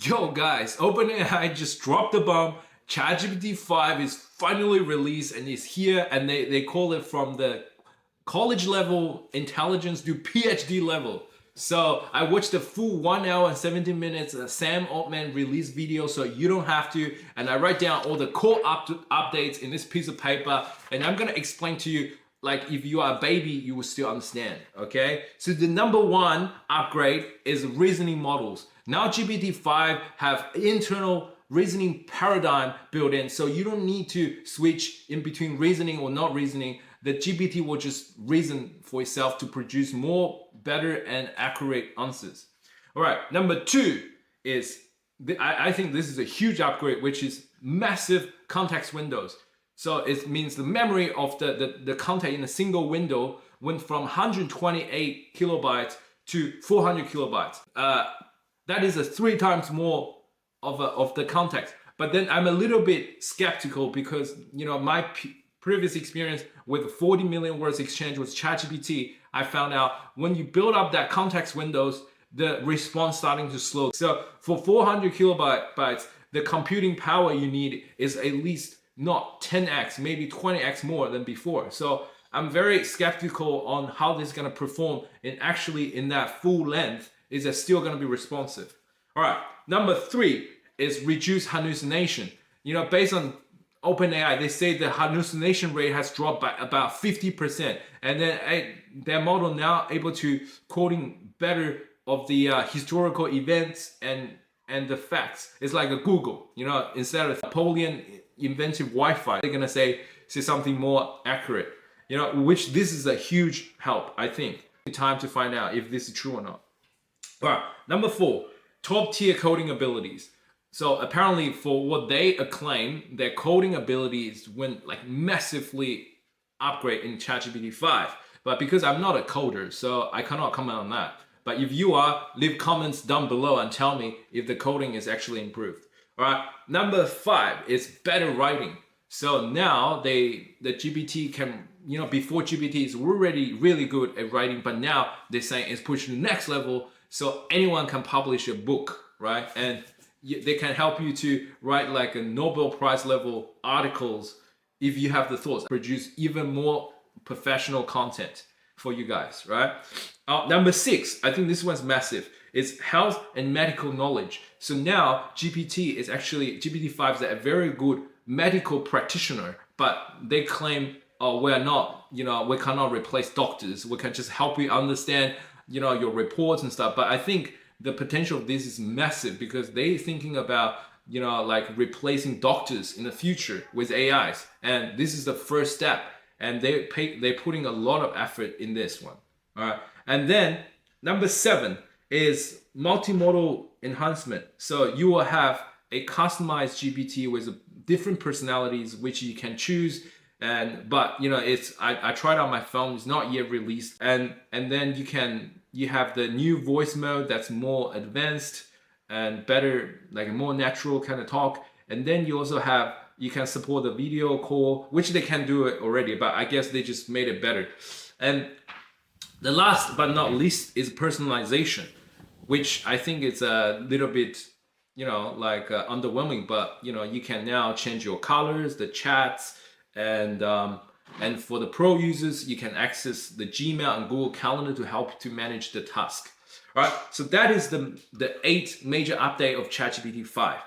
Yo guys, OpenAI just dropped the bomb. ChatGPT 5 is finally released and is here, and they call it from the college level intelligence to PhD level. So I watched the full 1 hour and 17 minutes Sam Altman release video, so you don't have to. And I write down all the core updates in this piece of paper, and I'm gonna explain to you, like, if you are a baby, you will still understand, okay? So the number one upgrade is reasoning models. Now GPT-5 have internal reasoning paradigm built in, so you don't need to switch in between reasoning or not reasoning. The GPT will just reason for itself to produce more, better, and accurate answers. All right, number two is, I think this is a huge upgrade, which is massive context windows. So it means the memory of the content in a single window went from 128 kilobytes to 400 kilobytes. That is a 3 times more of the context. But then I'm a little bit skeptical because, you know, my previous experience with 40 million words exchange with ChatGPT, I found out when you build up that context windows, the response starting to slow. So for 400 kilobytes, the computing power you need is at least not 10x, maybe 20x more than before. So I'm very skeptical on how this is going to perform in that full length. Is it still going to be responsive? All right, number 3 is reduce hallucination. You know, based on OpenAI, they say the hallucination rate has dropped by about 50%, and then their model now able to quoting better of the historical events and the facts. It's like a Google, you know, instead of Napoleon invented Wi-Fi, they're gonna say something more accurate, you know, which this is a huge help, I think. Time to find out if this is true or not. All right, number 4, top tier coding abilities. So apparently for what they acclaim, their coding abilities went like massively upgrade in ChatGPT 5. But because I'm not a coder, so I cannot comment on that. But if you are, leave comments down below and tell me if the coding is actually improved. All right, number 5 is better writing. So now the GPT can, you know, before GPT is already really good at writing, but now they're saying it's pushed to the next level, so anyone can publish a book, right? And they can help you to write like a Nobel Prize level articles if you have the thoughts, produce even more professional content for you guys, right? Number 6, I think this one's massive, is health and medical knowledge. So now GPT-5 is a very good medical practitioner, but they claim, oh, we cannot replace doctors. We can just help you understand, you know, your reports and stuff. But I think the potential of this is massive because they're thinking about, you know, like replacing doctors in the future with AIs. And this is the first step. And they're putting a lot of effort in this one. All right. And then number 7 is multimodal enhancement. So you will have a customized GPT with different personalities which you can choose. But you know, I tried on my phone, it's not yet released. And then you have the new voice mode that's more advanced and better, like a more natural kind of talk. And then you can support the video call, which they can do it already, but I guess they just made it better. And the last but not least is personalization, which I think is a little bit, you know, like underwhelming, but you know, you can now change your colors, the chats, and for the pro users, you can access the Gmail and Google Calendar to help to manage the task. All right, so that is the 8 major update of ChatGPT 5.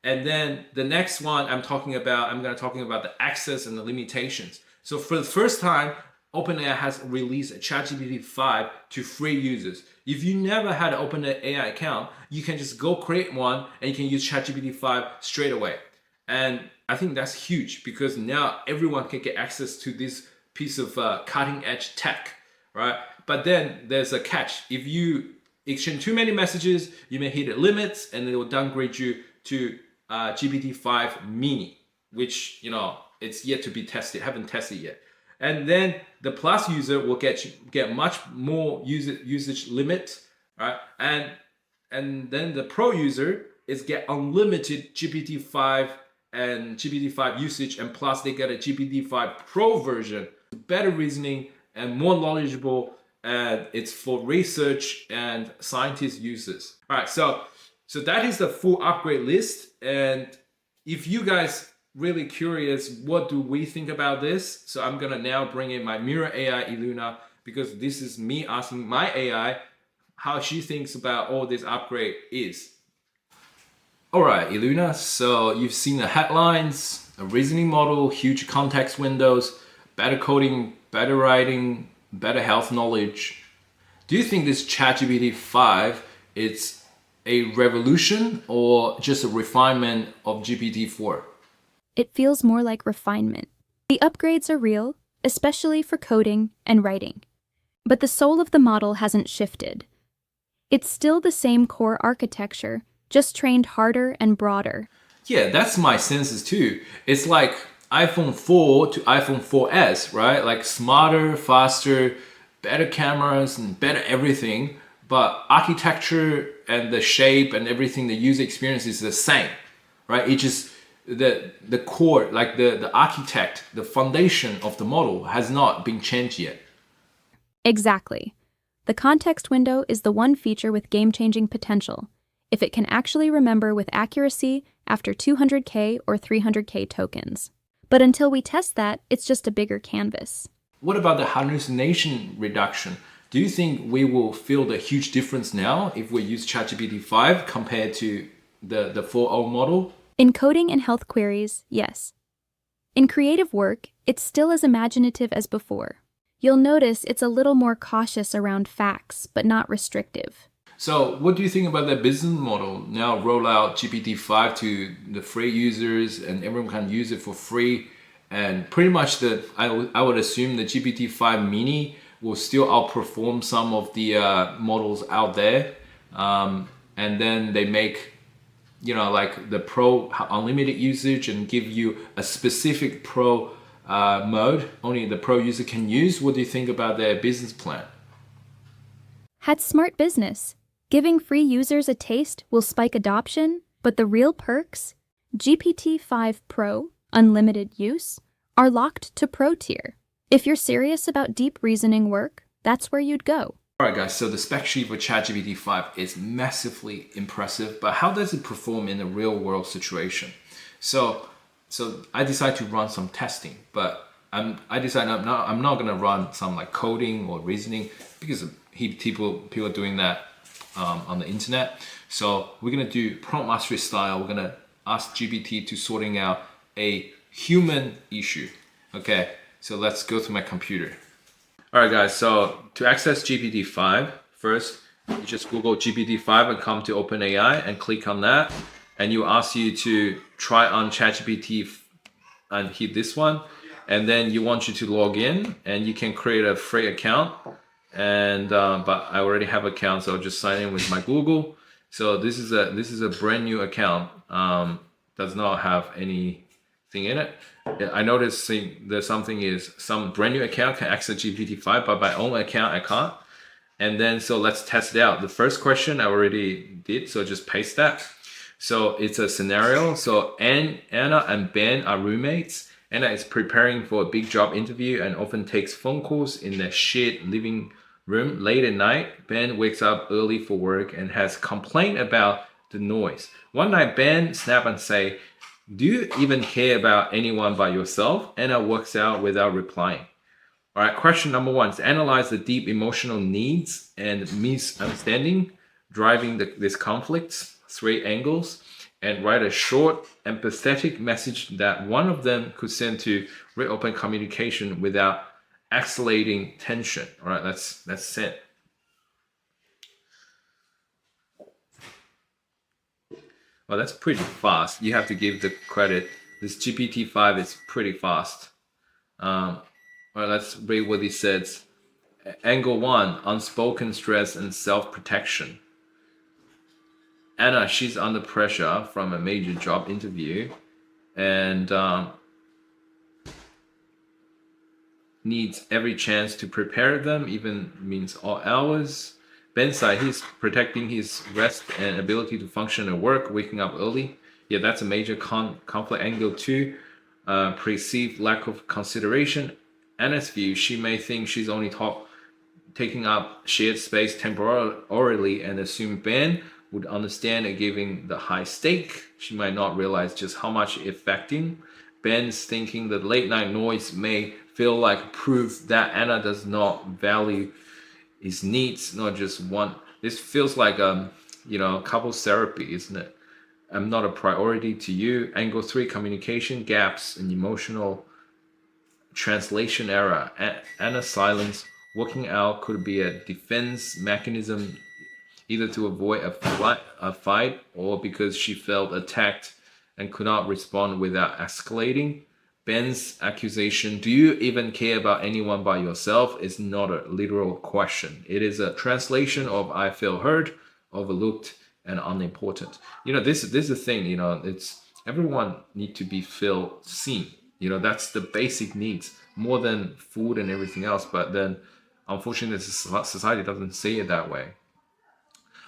And then the next one I'm going to talk about the access and the limitations. So for the first time, OpenAI has released a ChatGPT 5 to free users. If you never had an OpenAI account, you can just go create one and you can use ChatGPT 5 straight away. And I think that's huge because now everyone can get access to this piece of cutting edge tech, right? But then there's a catch. If you exchange too many messages, you may hit the limits and it will downgrade you to GPT-5 mini, which, you know, it's yet to be tested, haven't tested yet. And then the plus user will get much more usage limit, right? And then the pro user is get unlimited GPT-5 and GPT-5 usage, and plus they get a GPT-5 Pro version, better reasoning and more knowledgeable, and it's for research and scientist uses. All right, so So that is the full upgrade list. And if you guys really curious, what do we think about this? So I'm gonna now bring in my Mirror AI Iluna, because this is me asking my AI how she thinks about all this upgrade is. All right, Iluna, so you've seen the headlines, a reasoning model, huge context windows, better coding, better writing, better health knowledge. Do you think this ChatGPT 5 is a revolution or just a refinement of GPT-4? It feels more like refinement. The upgrades are real, especially for coding and writing. But the soul of the model hasn't shifted. It's still the same core architecture, just trained harder and broader. Yeah, that's my senses too. It's like iPhone 4 to iPhone 4S, right? Like smarter, faster, better cameras and better everything, but architecture and the shape and everything, the user experience is the same, right? It just the core, like the architect, the foundation of the model has not been changed yet. Exactly. The context window is the one feature with game-changing potential, if it can actually remember with accuracy after 200K or 300K tokens. But until we test that, it's just a bigger canvas. What about the hallucination reduction? Do you think we will feel the huge difference now if we use ChatGPT 5 compared to the 4.0 model? In coding and health queries, yes. In creative work, it's still as imaginative as before. You'll notice it's a little more cautious around facts, but not restrictive. So what do you think about the business model? Now roll out GPT-5 to the free users and everyone can use it for free. And pretty much I would assume the GPT-5 mini will still outperform some of the models out there. And then they make, like the pro unlimited usage and give you a specific pro mode only the pro user can use. What do you think about their business plan? That's smart business. Giving free users a taste will spike adoption, but the real perks, GPT-5 Pro, unlimited use, are locked to Pro tier. If you're serious about deep reasoning work, that's where you'd go. Alright guys, so the spec sheet for ChatGPT 5 is massively impressive, but how does it perform in a real world situation? So I decided to run some testing, but I decided I'm not gonna run some like coding or reasoning because people are doing that on the internet. So we're gonna do prompt mastery style. We're gonna ask GPT to sorting out a human issue. Okay, so let's go to my computer. All right guys, so to access GPT-5, first you just Google GPT-5 and come to OpenAI and click on that, and you ask you to try on ChatGPT and hit this one, and then you want you to log in and you can create a free account. And but I already have an account, so I'll just sign in with my Google. So this is a brand new account. Does not have anything in it. I noticed there's some brand new account can access GPT-5, but my own account I can't. And then so let's test it out. The first question I already did, so just paste that. So it's a scenario. So Anna and Ben are roommates. Anna is preparing for a big job interview and often takes phone calls in the shared living room late at night. Ben wakes up early for work and has complained about the noise. One night, Ben snapped and say, "Do you even care about anyone but yourself?" Anna walks out without replying. All right, question number one is analyze the deep emotional needs and misunderstanding driving this conflict, 3 angles, and write a short, empathetic message that one of them could send to reopen communication without escalating tension. All right, let's send. Well, that's pretty fast. You have to give the credit. This GPT-5 is pretty fast. All right, let's read what he says. Angle 1, unspoken stress and self-protection. Anna, she's under pressure from a major job interview and needs every chance to prepare them, even means all hours. Ben side, he's protecting his rest and ability to function at work, waking up early. Yeah, that's a major conflict. Angle 2, perceived lack of consideration. Anna's view, she may think she's only taking up shared space temporarily and assume Ben would understand and giving the high stake. She might not realize just how much affecting. Ben's thinking that late night noise may feel like proof that Anna does not value his needs, not just one. This feels like couples therapy, isn't it? I'm not a priority to you. Angle 3, communication gaps and emotional translation error. Anna's silence working out could be a defense mechanism, either to avoid a fight or because she felt attacked and could not respond without escalating. Ben's accusation, do you even care about anyone by yourself, is not a literal question. It is a translation of I feel hurt, overlooked, and unimportant. This is the thing, it's everyone need to be feel seen. That's the basic needs more than food and everything else. But then unfortunately society doesn't see it that way.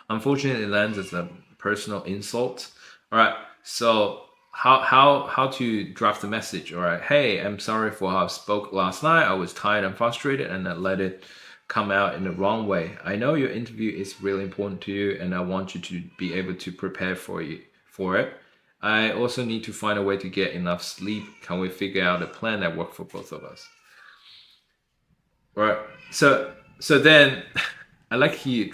Unfortunately, it lands as a personal insult. All right, so how to draft the message? All right, hey, I'm sorry for how I spoke last night. I was tired and frustrated, and I let it come out in the wrong way. I know your interview is really important to you, and I want you to be able to prepare for it. I also need to find a way to get enough sleep. Can we figure out a plan that works for both of us? All right. So then, I like the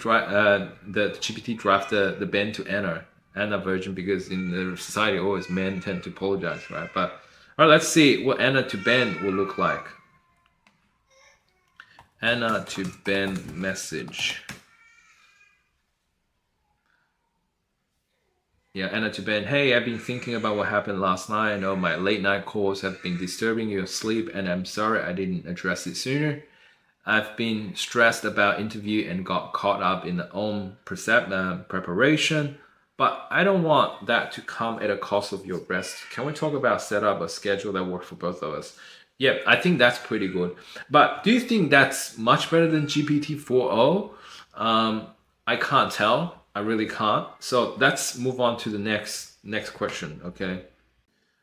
GPT draft the Ben to Anna version, because in the society always men tend to apologize, right? But all right, let's see what Anna to Ben will look like. Anna to Ben message. Yeah, Anna to Ben. Hey, I've been thinking about what happened last night. I know my late night calls have been disturbing your sleep, and I'm sorry I didn't address it sooner. I've been stressed about interview and got caught up in the own preparation, but I don't want that to come at a cost of your rest. Can we talk about set up a schedule that works for both of us? Yeah, I think that's pretty good. But do you think that's much better than GPT 4.0? I can't tell. I really can't. So let's move on to the next question. Okay.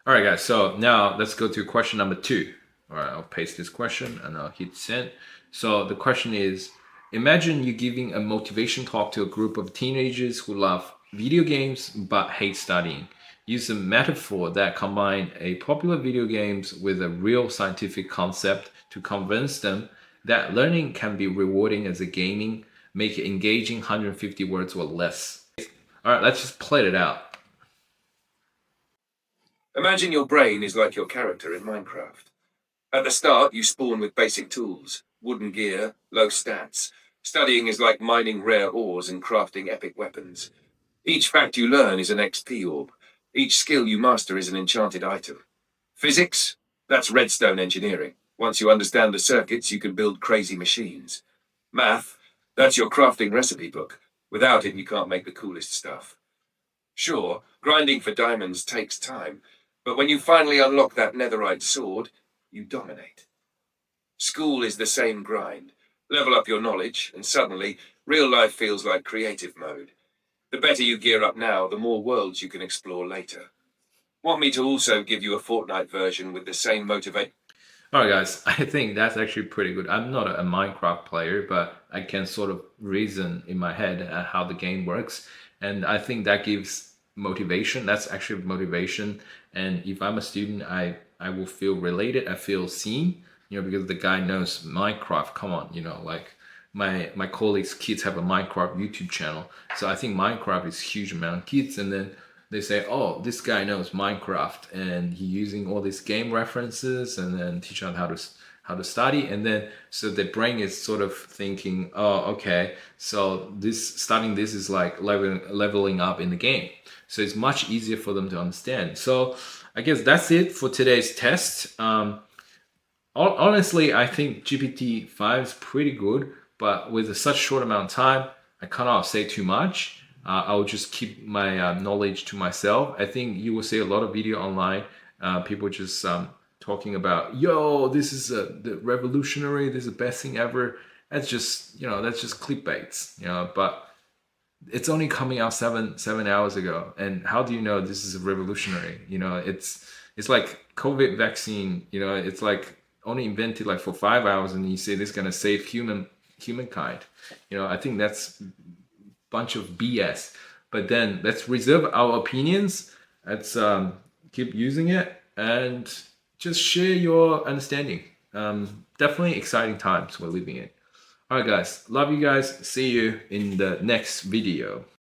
All right, guys. So now let's go to question number 2. All right, I'll paste this question and I'll hit send. So the question is, imagine you giving a motivation talk to a group of teenagers who love video games but hate studying. Use a metaphor that combines a popular video games with a real scientific concept to convince them that learning can be rewarding as a gaming. Make it engaging, 150 words or less. All right, let's just play it out. Imagine your brain is like your character in Minecraft. At the start, you spawn with basic tools, wooden gear, low stats. Studying is like mining rare ores and crafting epic weapons. Each fact you learn is an XP orb. Each skill you master is an enchanted item. Physics? That's redstone engineering. Once you understand the circuits, you can build crazy machines. Math? That's your crafting recipe book. Without it, you can't make the coolest stuff. Sure, grinding for diamonds takes time, but when you finally unlock that netherite sword, you dominate. School is the same grind. Level up your knowledge, and suddenly, real life feels like creative mode. The better you gear up now, the more worlds you can explore later. Want me to also give you a Fortnite version with the same motivate? All right, guys, I think that's actually pretty good. I'm not a Minecraft player, but I can sort of reason in my head how the game works. And I think that gives motivation. That's actually motivation. And if I'm a student, I will feel related. I feel seen, because the guy knows Minecraft. Come on, like my colleagues' kids have a Minecraft YouTube channel. So I think Minecraft is huge amount of kids. And then they say, oh, this guy knows Minecraft and he's using all these game references, and then teach them how to study. And then so the brain is sort of thinking, oh, okay, so studying this is like leveling up in the game. So it's much easier for them to understand. So I guess that's it for today's test. Honestly, I think GPT-5 is pretty good, but with such short amount of time, I cannot say too much. I will just keep my knowledge to myself. I think you will see a lot of video online, people just talking about, yo, this is the revolutionary, this is the best thing ever. That's just clickbaits, but it's only coming out seven hours ago. And how do you know this is revolutionary? It's like COVID vaccine, it's like only invented like for 5 hours, and you say this is gonna save humankind. I think that's bunch of BS. But then let's reserve our opinions. Let's keep using it and just share your understanding. Definitely exciting times we're living in. All right, guys. Love you guys. See you in the next video.